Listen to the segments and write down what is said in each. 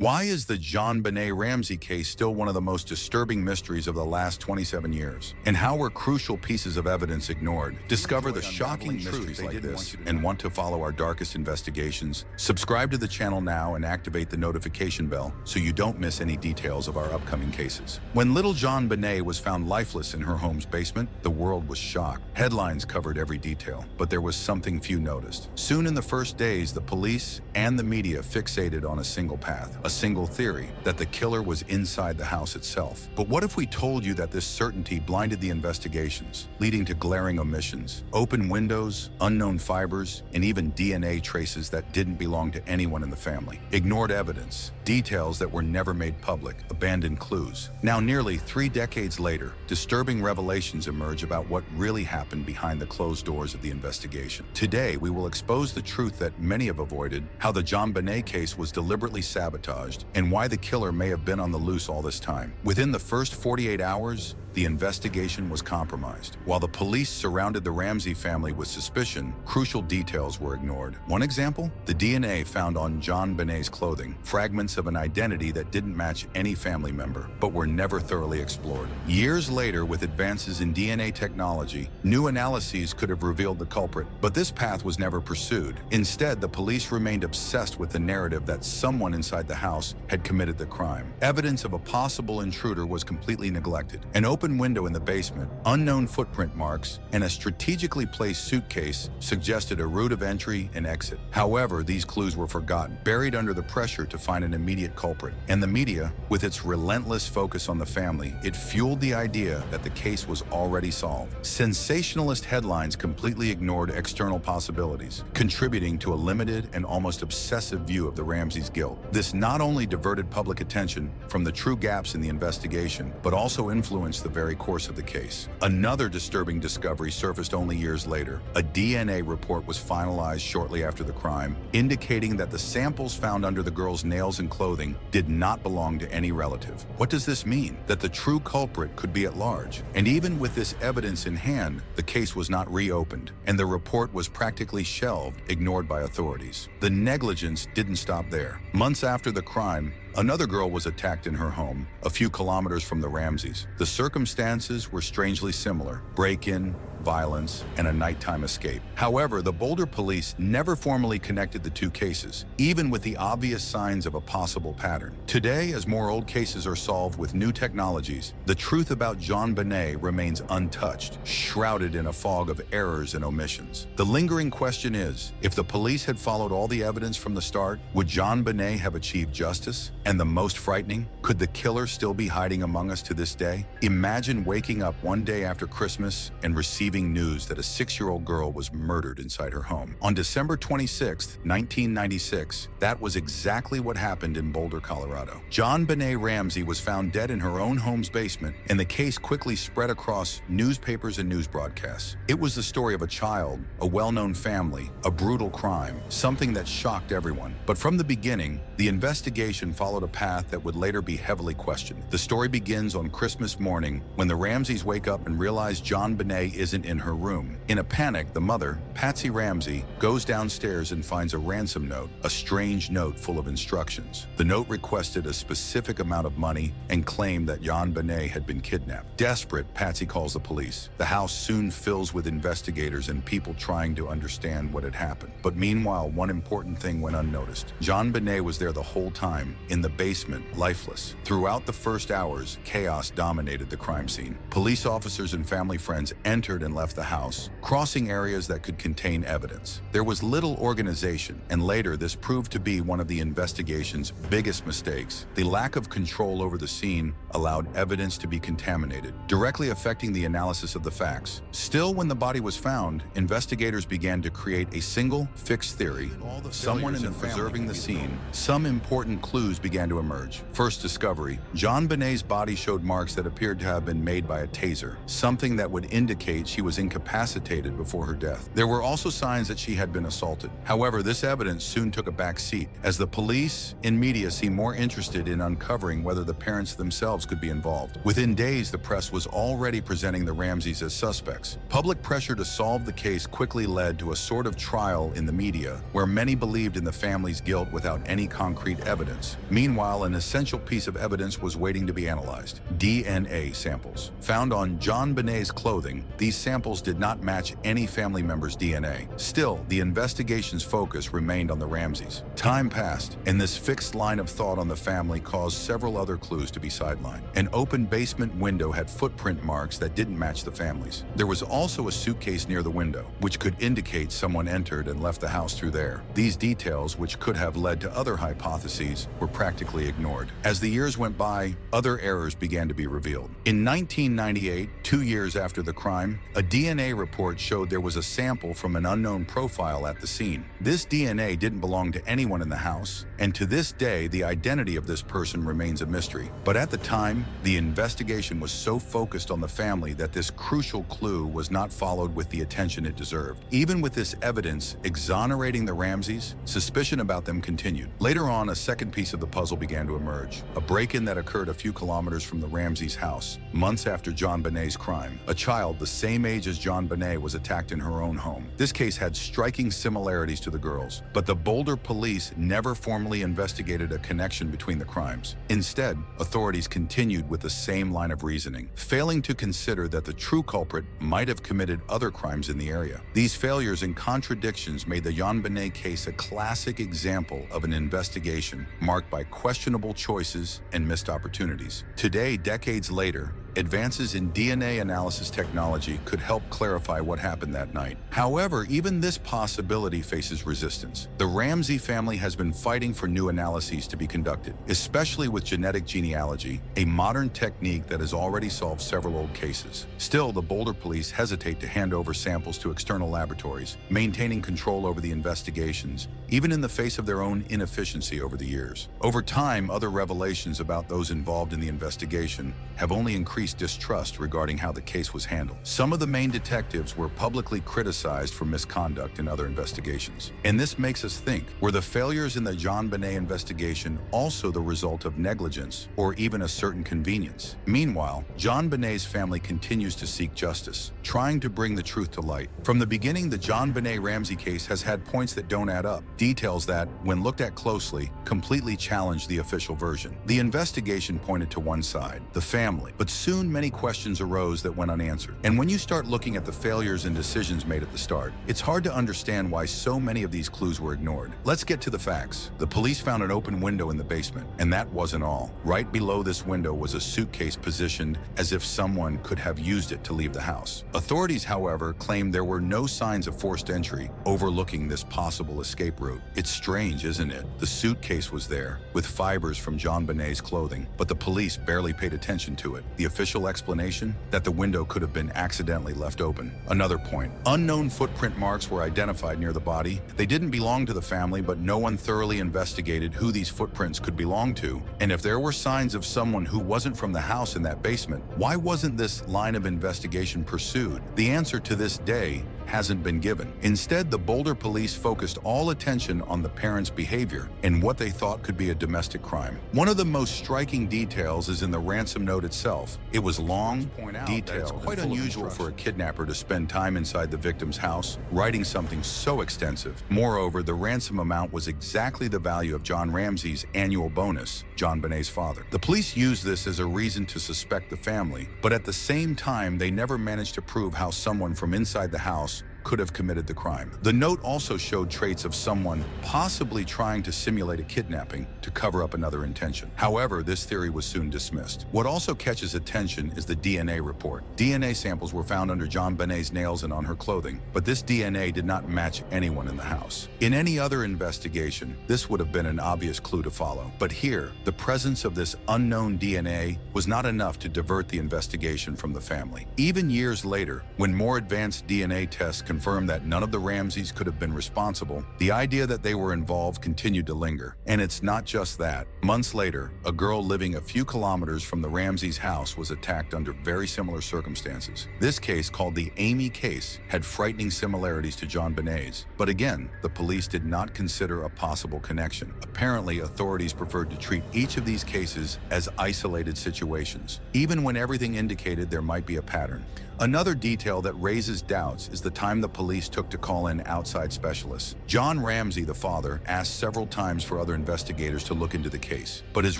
Why is the JonBenét Ramsey case still one of the most disturbing mysteries of the last 27 years? And how were crucial pieces of evidence ignored? Discover the shocking mysteries like this and want to follow our darkest investigations? Subscribe to the channel now and activate the notification bell so you don't miss any details of our upcoming cases. When little JonBenét was found lifeless in her home's basement, the world was shocked. Headlines covered every detail, but there was something few noticed. Soon in the first days, the police and the media fixated on a single path, a single theory, that the killer was inside the house itself. But what if we told you that this certainty blinded the investigations, leading to glaring omissions, open windows, unknown fibers, and even DNA traces that didn't belong to anyone in the family? Ignored evidence, details that were never made public, abandoned clues. Now, nearly 3 decades later, disturbing revelations emerge about what really happened behind the closed doors of the investigation. Today, we will expose the truth that many have avoided, how the JonBenét case was deliberately sabotaged, and why the killer may have been on the loose all this time. Within the first 48 hours, the investigation was compromised. While the police surrounded the Ramsey family with suspicion, crucial details were ignored. One example? The DNA found on JonBenét's clothing, fragments of an identity that didn't match any family member, but were never thoroughly explored. Years later, with advances in DNA technology, new analyses could have revealed the culprit, but this path was never pursued. Instead, the police remained obsessed with the narrative that someone inside the house had committed the crime. Evidence of a possible intruder was completely neglected. An open window in the basement, unknown footprint marks, and a strategically placed suitcase suggested a route of entry and exit. However, these clues were forgotten, buried under the pressure to find an immediate culprit. And the media, with its relentless focus on the family, it fueled the idea that the case was already solved. Sensationalist headlines completely ignored external possibilities, contributing to a limited and almost obsessive view of the Ramseys' guilt. This not only diverted public attention from the true gaps in the investigation, but also influenced the very course of the case. Another disturbing discovery surfaced only years later. A DNA report was finalized shortly after the crime, indicating that the samples found under the girl's nails and clothing did not belong to any relative. What does this mean? That the true culprit could be at large. And even with this evidence in hand, the case was not reopened, and the report was practically shelved, ignored by authorities. The negligence didn't stop there. Months after the crime, another girl was attacked in her home, a few kilometers from the Ramseys. The circumstances were strangely similar: break-in, violence, and a nighttime escape. However, the Boulder police never formally connected the two cases, even with the obvious signs of a possible pattern. Today, as more old cases are solved with new technologies, the truth about JonBenét remains untouched, shrouded in a fog of errors and omissions. The lingering question is, if the police had followed all the evidence from the start, would JonBenét have achieved justice? And the most frightening, could the killer still be hiding among us to this day? Imagine waking up one day after Christmas and receiving news that a 6-year-old girl was murdered inside her home. On December 26, 1996, that was exactly what happened in Boulder, Colorado. JonBenét Ramsey was found dead in her own home's basement, and the case quickly spread across newspapers and news broadcasts. It was the story of a child, a well-known family, a brutal crime, something that shocked everyone. But from the beginning, the investigation followed a path that would later be heavily questioned. The story begins on Christmas morning when the Ramseys wake up and realize JonBenét isn't in her room. In a panic, the mother, Patsy Ramsey, goes downstairs and finds a ransom note, a strange note full of instructions. The note requested a specific amount of money and claimed that JonBenét had been kidnapped. Desperate, Patsy calls the police. The house soon fills with investigators and people trying to understand what had happened. But meanwhile, one important thing went unnoticed. JonBenét was there the whole time, in the basement, lifeless. Throughout the first hours, chaos dominated the crime scene. Police officers and family friends entered and left the house, crossing areas that could contain evidence. There was little organization, and later this proved to be one of the investigation's biggest mistakes. The lack of control over the scene allowed evidence to be contaminated, directly affecting the analysis of the facts. Still, when the body was found, investigators began to create a single, fixed theory. Someone in preserving the scene, some important clues began to emerge. First discovery: JonBenét's body showed marks that appeared to have been made by a taser, something that would indicate she she was incapacitated before her death. There were also signs that she had been assaulted. However, this evidence soon took a back seat, as the police and media seemed more interested in uncovering whether the parents themselves could be involved. Within days, the press was already presenting the Ramseys as suspects. Public pressure to solve the case quickly led to a sort of trial in the media, where many believed in the family's guilt without any concrete evidence. Meanwhile, an essential piece of evidence was waiting to be analyzed: DNA samples. Found on JonBenét's clothing, these samples did not match any family member's DNA. Still, the investigation's focus remained on the Ramseys. Time passed, and this fixed line of thought on the family caused several other clues to be sidelined. An open basement window had footprint marks that didn't match the family's. There was also a suitcase near the window, which could indicate someone entered and left the house through there. These details, which could have led to other hypotheses, were practically ignored. As the years went by, other errors began to be revealed. In 1998, 2 years after the crime, a DNA report showed there was a sample from an unknown profile at the scene. This DNA didn't belong to anyone in the house, and to this day, the identity of this person remains a mystery. But at the time, the investigation was so focused on the family that this crucial clue was not followed with the attention it deserved. Even with this evidence exonerating the Ramseys, suspicion about them continued. Later on, a second piece of the puzzle began to emerge: a break-in that occurred a few kilometers from the Ramseys' house, months after JonBenét's crime. A child the same age as JonBenét was attacked in her own home. This case had striking similarities to the girls, but the Boulder police never formally investigated a connection between the crimes. Instead, authorities continued with the same line of reasoning, failing to consider that the true culprit might have committed other crimes in the area. These failures and contradictions made the JonBenét case a classic example of an investigation marked by questionable choices and missed opportunities. Today, decades later, advances in DNA analysis technology could help clarify what happened that night. However, even this possibility faces resistance. The Ramsey family has been fighting for new analyses to be conducted, especially with genetic genealogy, a modern technique that has already solved several old cases. Still, the Boulder police hesitate to hand over samples to external laboratories, maintaining control over the investigations, even in the face of their own inefficiency over the years. Over time, other revelations about those involved in the investigation have only increased distrust regarding how the case was handled. Some of the main detectives were publicly criticized for misconduct in other investigations. And this makes us think, were the failures in the JonBenét investigation also the result of negligence or even a certain convenience? Meanwhile, JonBenét's family continues to seek justice, trying to bring the truth to light. From the beginning, the JonBenét Ramsey case has had points that don't add up, details that, when looked at closely, completely challenge the official version. The investigation pointed to one side, the family, but soon many questions arose that went unanswered. And when you start looking at the failures and decisions made at the start, it's hard to understand why so many of these clues were ignored. Let's get to the facts. The police found an open window in the basement, and that wasn't all. Right below this window was a suitcase positioned as if someone could have used it to leave the house. Authorities, however, claimed there were no signs of forced entry, overlooking this possible escape route. It's strange, isn't it? The suitcase was there, with fibers from JonBenét's clothing, but the police barely paid attention to it. The official explanation? That the window could have been accidentally left open. Another point: unknown footprint marks were identified near the body. They didn't belong to the family, but no one thoroughly investigated who these footprints could belong to. And if there were signs of someone who wasn't from the house in that basement, why wasn't this line of investigation pursued? The answer to this day hasn't been given. Instead, the Boulder police focused all attention on the parents' behavior and what they thought could be a domestic crime. One of the most striking details is in the ransom note itself. It was long, detailed, it's quite unusual for a kidnapper to spend time inside the victim's house, writing something so extensive. Moreover, the ransom amount was exactly the value of John Ramsey's annual bonus, JonBenét's father. The police used this as a reason to suspect the family, but at the same time, they never managed to prove how someone from inside the house could have committed the crime. The note also showed traits of someone possibly trying to simulate a kidnapping to cover up another intention. However, this theory was soon dismissed. What also catches attention is the DNA report. DNA samples were found under JonBenét's nails and on her clothing, but this DNA did not match anyone in the house. In any other investigation, this would have been an obvious clue to follow. But here, the presence of this unknown DNA was not enough to divert the investigation from the family. Even years later, when more advanced DNA tests confirmed that none of the Ramseys could have been responsible, the idea that they were involved continued to linger. And it's not just that. Months later, a girl living a few kilometers from the Ramseys' house was attacked under very similar circumstances. This case, called the Amy case, had frightening similarities to JonBenét's. But again, the police did not consider a possible connection. Apparently, authorities preferred to treat each of these cases as isolated situations, even when everything indicated there might be a pattern. Another detail that raises doubts is the time the police took to call in outside specialists. John Ramsey, the father, asked several times for other investigators to look into the case, but his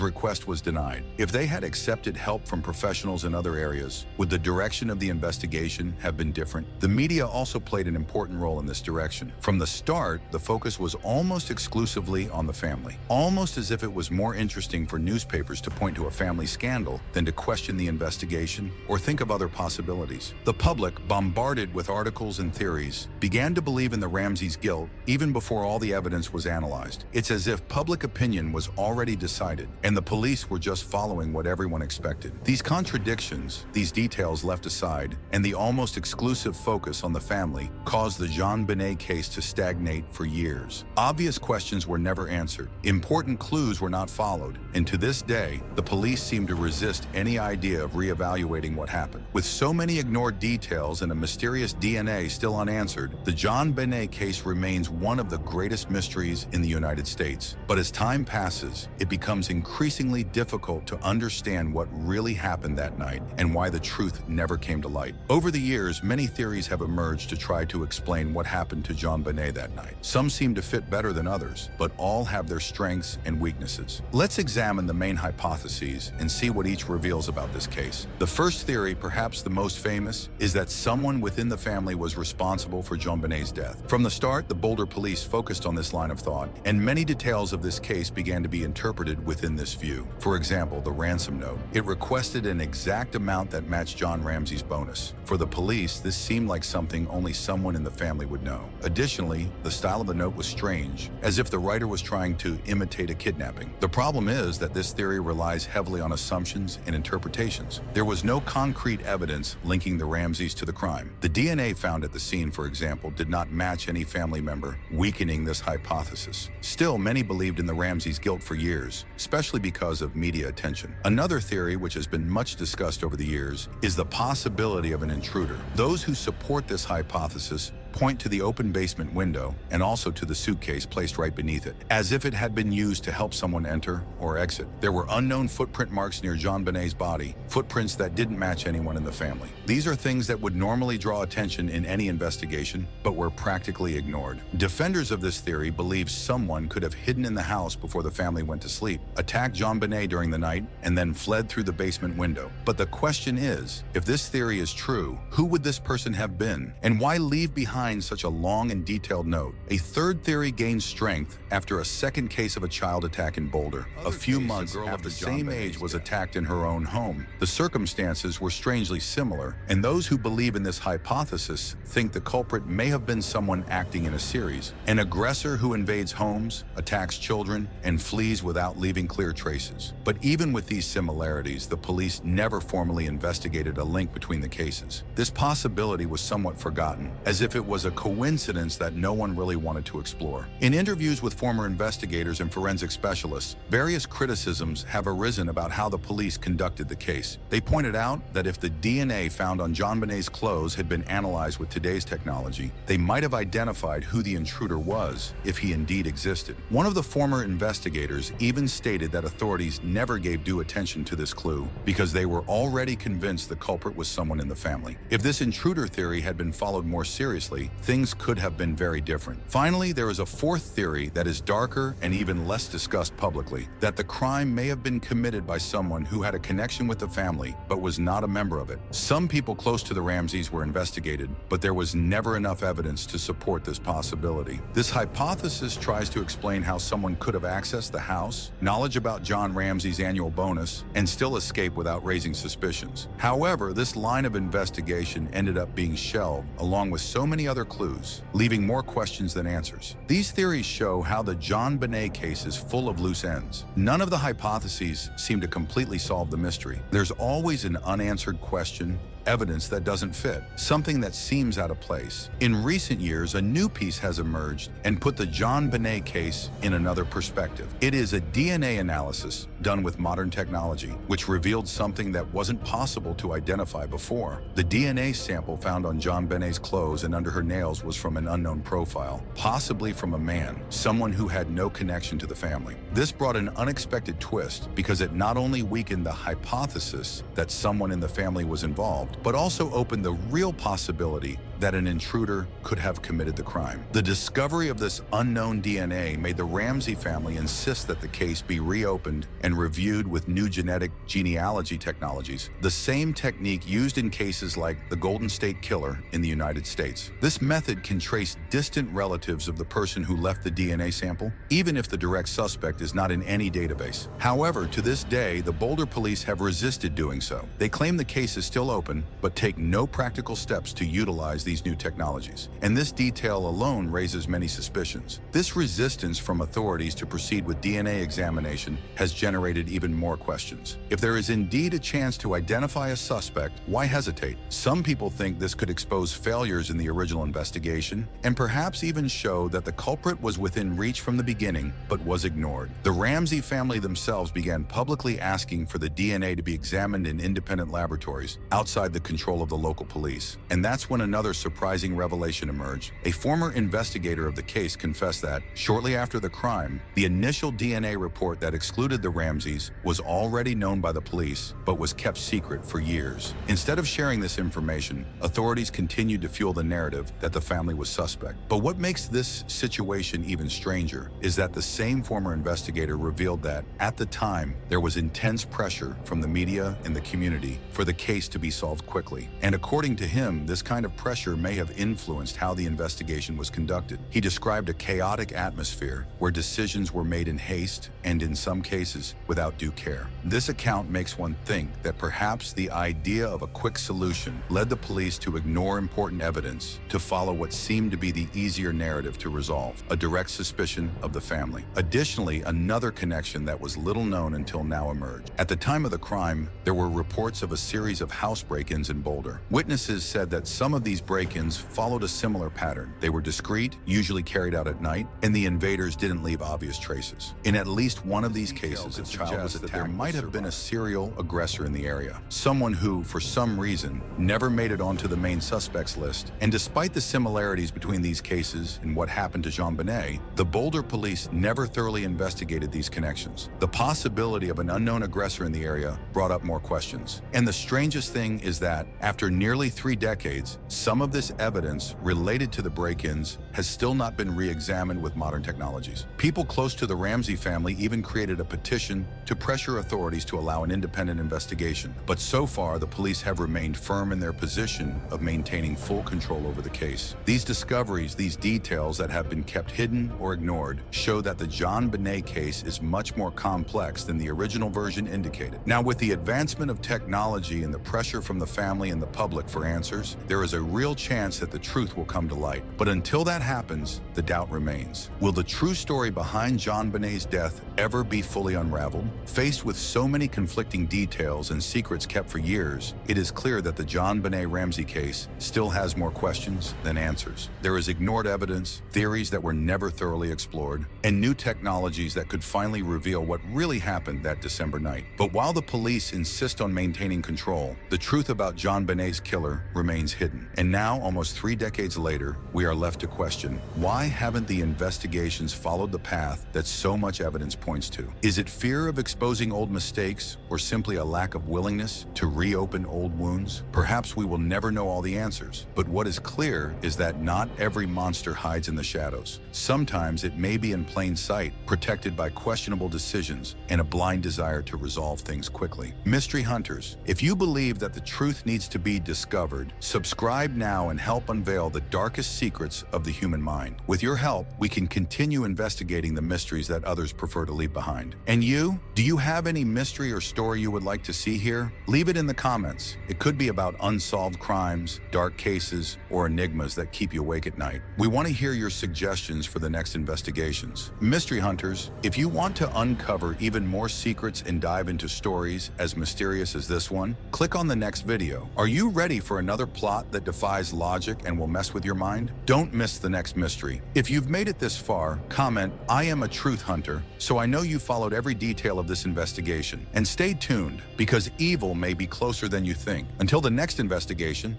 request was denied. If they had accepted help from professionals in other areas, would the direction of the investigation have been different? The media also played an important role in this direction. From the start, the focus was almost exclusively on the family, almost as if it was more interesting for newspapers to point to a family scandal than to question the investigation or think of other possibilities. The public, bombarded with articles and theories, began to believe in the Ramseys' guilt even before all the evidence was analyzed. It's as if public opinion was already decided, and the police were just following what everyone expected. These contradictions, these details left aside, and the almost exclusive focus on the family caused the JonBenét case to stagnate for years. Obvious questions were never answered. Important clues were not followed, and to this day, the police seem to resist any idea of reevaluating what happened. With so many ignored details and a mysterious DNA still unanswered, the JonBenét case remains one of the greatest mysteries in the United States. But as time passes, it becomes increasingly difficult to understand what really happened that night and why the truth never came to light. Over the years, many theories have emerged to try to explain what happened to JonBenét that night. Some seem to fit better than others, but all have their strengths and weaknesses. Let's examine the main hypotheses and see what each reveals about this case. The first theory, perhaps the most famous, is that someone within the family was responsible for JonBenét's death. From the start, the Boulder police focused on this line of thought, and many details of this case began to be interpreted within this view. For example, the ransom note. It requested an exact amount that matched John Ramsey's bonus. For the police, this seemed like something only someone in the family would know. Additionally, the style of the note was strange, as if the writer was trying to imitate a kidnapping. The problem is that this theory relies heavily on assumptions and interpretations. There was no concrete evidence linking the Ramseys to the crime. The DNA found at the scene, for example, did not match any family member, weakening this hypothesis. Still, many believed in the Ramseys' guilt for years, especially because of media attention. Another theory, which has been much discussed over the years, is the possibility of an intruder. Those who support this hypothesis point to the open basement window and also to the suitcase placed right beneath it, as if it had been used to help someone enter or exit. There were unknown footprint marks near JonBenét's body, footprints that didn't match anyone in the family. These are things that would normally draw attention in any investigation, but were practically ignored. Defenders of this theory believe someone could have hidden in the house before the family went to sleep, attacked JonBenét during the night, and then fled through the basement window. But the question is, if this theory is true, who would this person have been, and why leave behind such a long and detailed note? A third theory gained strength after a second case of a child attack in Boulder. A few months after the same age was attacked in her own home. The circumstances were strangely similar, and those who believe in this hypothesis think the culprit may have been someone acting in a series. An aggressor who invades homes, attacks children, and flees without leaving clear traces. But even with these similarities, the police never formally investigated a link between the cases. This possibility was somewhat forgotten, as if it was a coincidence that no one really wanted to explore. In interviews with former investigators and forensic specialists, various criticisms have arisen about how the police conducted the case. They pointed out that if the DNA found on JonBenét's clothes had been analyzed with today's technology, they might have identified who the intruder was if he indeed existed. One of the former investigators even stated that authorities never gave due attention to this clue because they were already convinced the culprit was someone in the family. If this intruder theory had been followed more seriously, things could have been very different. Finally, there is a fourth theory that is darker and even less discussed publicly, that the crime may have been committed by someone who had a connection with the family but was not a member of it. Some people close to the Ramseys were investigated, but there was never enough evidence to support this possibility. This hypothesis tries to explain how someone could have accessed the house, knowledge about John Ramsey's annual bonus, and still escape without raising suspicions. However, this line of investigation ended up being shelved along with so many other clues, leaving more questions than answers. These theories show how the JonBenét case is full of loose ends. None of the hypotheses seem to completely solve the mystery. There's always an unanswered question, evidence that doesn't fit, something that seems out of place. In recent years, a new piece has emerged and put the JonBenét case in another perspective. It is a DNA analysis done with modern technology, which revealed something that wasn't possible to identify before. The DNA sample found on JonBenét's clothes and under her nails was from an unknown profile, possibly from a man, someone who had no connection to the family. This brought an unexpected twist because it not only weakened the hypothesis that someone in the family was involved, but also opened the real possibility that an intruder could have committed the crime. The discovery of this unknown DNA made the Ramsey family insist that the case be reopened and reviewed with new genetic genealogy technologies, the same technique used in cases like the Golden State Killer in the United States. This method can trace distant relatives of the person who left the DNA sample, even if the direct suspect is not in any database. However, to this day, the Boulder police have resisted doing so. They claim the case is still open, but take no practical steps to utilize these new technologies. And this detail alone raises many suspicions. This resistance from authorities to proceed with DNA examination has generated even more questions. If there is indeed a chance to identify a suspect, why hesitate? Some people think this could expose failures in the original investigation and perhaps even show that the culprit was within reach from the beginning but was ignored. The Ramsey family themselves began publicly asking for the DNA to be examined in independent laboratories outside the control of the local police. And that's when another surprising revelation emerged. A former investigator of the case confessed that, shortly after the crime, the initial DNA report that excluded the Ramseys was already known by the police, but was kept secret for years. Instead of sharing this information, authorities continued to fuel the narrative that the family was suspect. But what makes this situation even stranger is that the same former investigator revealed that, at the time, there was intense pressure from the media and the community for the case to be solved quickly. And according to him, this kind of pressure may have influenced how the investigation was conducted. He described a chaotic atmosphere where decisions were made in haste and, in some cases, without due care. This account makes one think that perhaps the idea of a quick solution led the police to ignore important evidence to follow what seemed to be the easier narrative to resolve, a direct suspicion of the family. Additionally, another connection that was little known until now emerged. At the time of the crime, there were reports of a series of house break-ins in Boulder. Witnesses said that some of these break-ins followed a similar pattern. They were discreet, usually carried out at night, and the invaders didn't leave obvious traces. In at least one of these cases, a child was attacked. There might have been a serial aggressor in the area, someone who, for some reason, never made it onto the main suspects list. And despite the similarities between these cases and what happened to JonBenét, the Boulder police never thoroughly investigated these connections. The possibility of an unknown aggressor in the area brought up more questions. And the strangest thing is that, after nearly 3 decades, some of this evidence related to the break-ins has still not been re-examined with modern technologies. People close to the Ramsey family even created a petition to pressure authorities to allow an independent investigation. But so far, the police have remained firm in their position of maintaining full control over the case. These discoveries, these details that have been kept hidden or ignored, show that the JonBenét case is much more complex than the original version indicated. Now, with the advancement of technology and the pressure from the family and the public for answers, there is a real chance that the truth will come to light. But until that happens, the doubt remains. Will the true story behind JonBenét's death ever be fully unraveled? Faced with so many conflicting details and secrets kept for years, it is clear that the JonBenét Ramsey case still has more questions than answers. There is ignored evidence, theories that were never thoroughly explored, and new technologies that could finally reveal what really happened that December night. But while the police insist on maintaining control, the truth about JonBenét's killer remains hidden. And now, almost 3 decades later, we are left to question, why haven't the investigations followed the path that so much evidence points to? Is it fear of exposing old mistakes, or simply a lack of willingness to reopen old wounds? Perhaps we will never know all the answers, but what is clear is that not every monster hides in the shadows. Sometimes it may be in plain sight, protected by questionable decisions and a blind desire to resolve things quickly. Mystery hunters, if you believe that the truth needs to be discovered, subscribe now now and help unveil the darkest secrets of the human mind. With your help, we can continue investigating the mysteries that others prefer to leave behind. And you? Do you have any mystery or story you would like to see here? Leave it in the comments. It could be about unsolved crimes, dark cases, or enigmas that keep you awake at night. We want to hear your suggestions for the next investigations. Mystery hunters, if you want to uncover even more secrets and dive into stories as mysterious as this one, click on the next video. Are you ready for another plot that defies logic and will mess with your mind? Don't miss the next mystery. If you've made it this far, comment, "I am a truth hunter," so I know you followed every detail of this investigation. And stay tuned, because evil may be closer than you think. Until the next investigation,